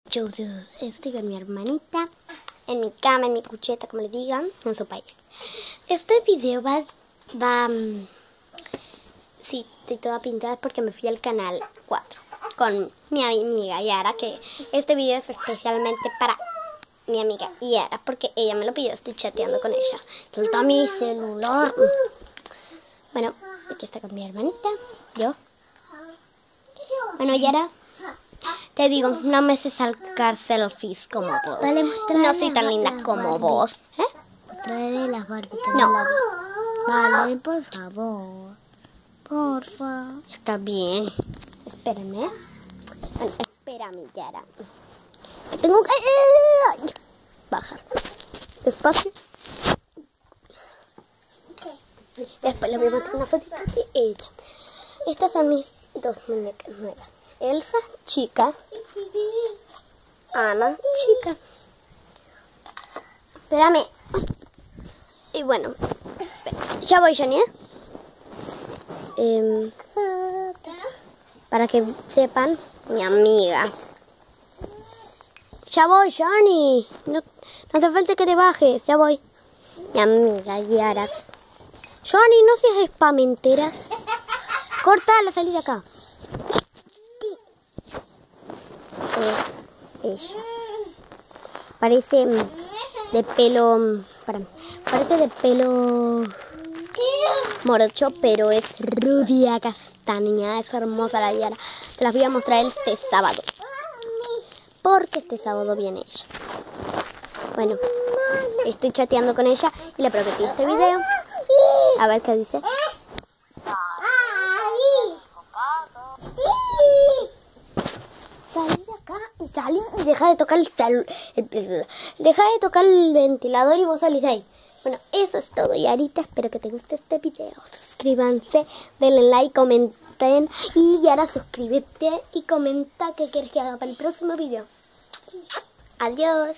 Yo estoy con mi hermanita en mi cama, en mi cucheta, como le digan, en su país. Este video va sí, estoy toda pintada porque me fui al canal 4 con mi amiga Yara, que este video es especialmente para mi amiga Yara, porque ella me lo pidió, estoy chateando con ella. Suelta mi celular. Bueno, aquí está con mi hermanita, yo. Bueno, Yara, te digo, no me sé sacar selfies como vos. Vale, no soy tan linda como vos. Mostraré las Barbie que no la vi. Vale, por favor. Porfa. Está bien. Espérame. Bueno, espérame, Yara. Tengo que bajar. Despacio. Después les voy a mostrar una fotito de ella. Estas son mis dos muñecas nuevas. Elsa, chica. Ana, chica. Espérame. Y bueno, ya voy, Johnny, para que sepan, mi amiga. Ya voy, Johnny. No hace falta que te bajes, ya voy. Mi amiga Yara. Johnny, no seas espamentera. Corta la salida acá. Es ella. Parece de pelo... Parece de pelo morocho, pero es rubia castaña. Es hermosa la Yara. Se las voy a mostrar este sábado, porque este sábado viene ella. Bueno, estoy chateando con ella y le prometí este video. A ver qué dice. Salí de acá y salí y deja de tocar deja de tocar el ventilador y vos salís de ahí. Bueno, eso es todo, Yarita. Espero que te guste este video. Suscríbanse, denle like, comenten. Y Yara, suscríbete y comenta qué quieres que haga para el próximo video. Adiós.